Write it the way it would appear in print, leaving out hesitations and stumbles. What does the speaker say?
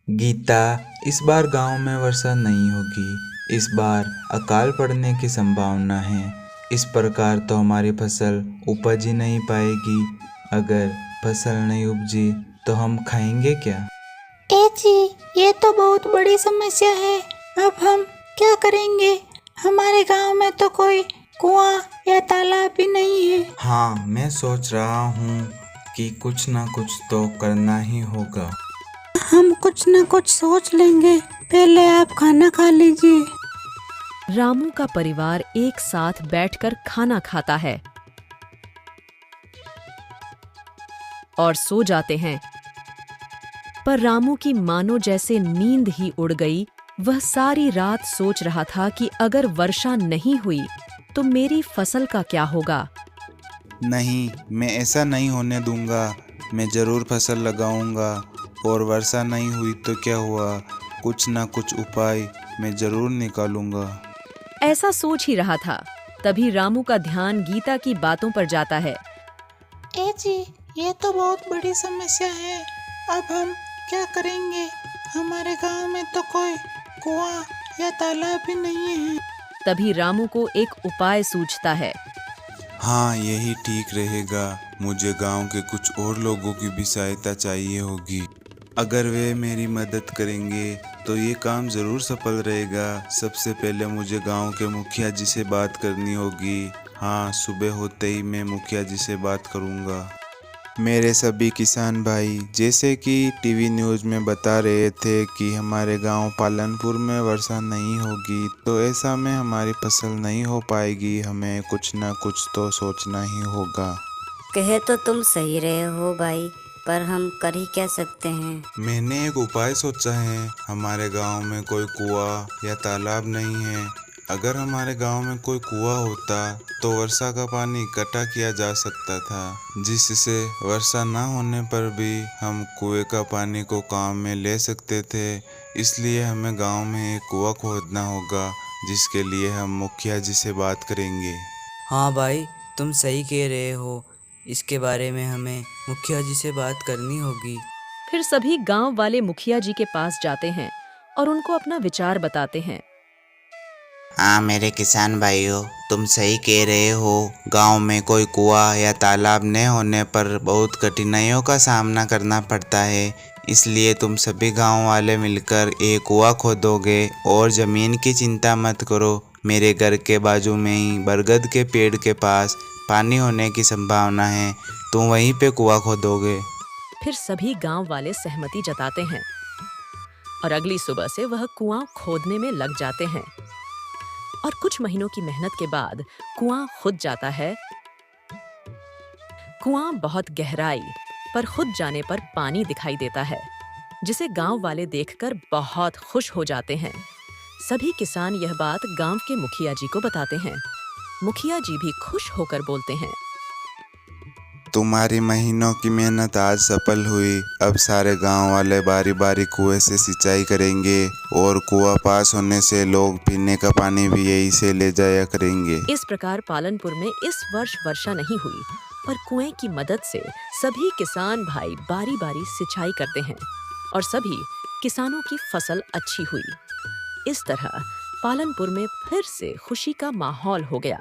गीता, इस बार गांव में वर्षा नहीं होगी। इस बार अकाल पड़ने की संभावना है। इस प्रकार तो हमारी फसल उपज ही नहीं पाएगी। अगर फसल नहीं उपजी तो हम खाएंगे क्या? ए जी, ये तो बहुत बड़ी समस्या है। अब हम क्या करेंगे? हमारे गांव में तो कोई कुआं या तालाब भी नहीं है। हाँ, मैं सोच रहा हूँ कि कुछ ना कुछ तो करना ही होगा। हम कुछ न कुछ सोच लेंगे, पहले आप खाना खा लीजिए। रामू का परिवार एक साथ बैठकर खाना खाता है और सो जाते हैं। पर रामू की मानो जैसे नींद ही उड़ गई। वह सारी रात सोच रहा था कि अगर वर्षा नहीं हुई तो मेरी फसल का क्या होगा। नहीं, मैं ऐसा नहीं होने दूंगा। मैं जरूर फसल लगाऊंगा और वर्षा नहीं हुई तो क्या हुआ, कुछ ना कुछ उपाय मैं जरूर निकालूंगा। ऐसा सोच ही रहा था, तभी रामू का ध्यान गीता की बातों पर जाता है। ए जी, ये तो बहुत बड़ी समस्या है। अब हम क्या करेंगे? हमारे गांव में तो कोई कुआं या तालाब भी नहीं है। तभी रामू को एक उपाय सूझता है। हाँ, यही ठीक रहेगा। मुझे गांव के कुछ और लोगों की भी सहायता चाहिए होगी। अगर वे मेरी मदद करेंगे तो ये काम ज़रूर सफल रहेगा। सबसे पहले मुझे गांव के मुखिया जी से बात करनी होगी। हाँ, सुबह होते ही मैं मुखिया जी से बात करूंगा। मेरे सभी किसान भाई, जैसे कि टीवी न्यूज़ में बता रहे थे कि हमारे गांव पालनपुर में वर्षा नहीं होगी, तो ऐसा में हमारी फसल नहीं हो पाएगी। हमें कुछ ना कुछ तो सोचना ही होगा। कहे तो तुम सही रहे हो भाई, पर हम कर ही क्या सकते हैं। मैंने एक उपाय सोचा है। हमारे गांव में कोई कुआं या तालाब नहीं है। अगर हमारे गांव में कोई कुआं होता तो वर्षा का पानी इकट्ठा किया जा सकता था, जिससे वर्षा न होने पर भी हम कुएं का पानी को काम में ले सकते थे। इसलिए हमें गांव में एक कुआं खोदना होगा, जिसके लिए हम मुखिया जी से बात करेंगे। हाँ भाई, तुम सही कह रहे हो। इसके बारे में हमें मुखिया जी से बात करनी होगी। फिर सभी गांव वाले मुखिया जी के पास जाते हैं और उनको अपना विचार बताते हैं। हाँ मेरे किसान भाइयों, तुम सही कह रहे हो। गांव में कोई कुआं या तालाब न होने पर बहुत कठिनाइयों का सामना करना पड़ता है। इसलिए तुम सभी गांव वाले मिलकर एक कुआं खोदोगे। और ज़मीन की चिंता मत करो, मेरे घर के बाजू में ही बरगद के पेड़ के पास पानी होने की संभावना है। तुम वहीं पे कुआं खोदोगे। फिर सभी गांव वाले सहमति जताते हैं और अगली सुबह से वह कुआं खोदने में लग जाते हैं। और कुछ महीनों की मेहनत के बाद कुआं खुद जाता है। कुआं बहुत गहराई पर खुद जाने पर पानी दिखाई देता है, जिसे गांव वाले देखकर बहुत खुश हो जाते हैं। सभी किसान यह बात गांव के मुखिया जी को बताते हैं। मुखिया जी भी खुश होकर बोलते हैं, तुम्हारी महीनों की मेहनत आज सफल हुई। अब सारे गांव वाले बारी बारी कुएं से सिंचाई करेंगे और कुआं पास होने से लोग पीने का पानी भी यहीं से ले जाया करेंगे। इस प्रकार पालनपुर में इस वर्ष वर्षा नहीं हुई, पर कुएं की मदद से सभी किसान भाई बारी बारी सिंचाई करते हैं और सभी किसानों की फसल अच्छी हुई। इस तरह पालनपुर में फिर से खुशी का माहौल हो गया।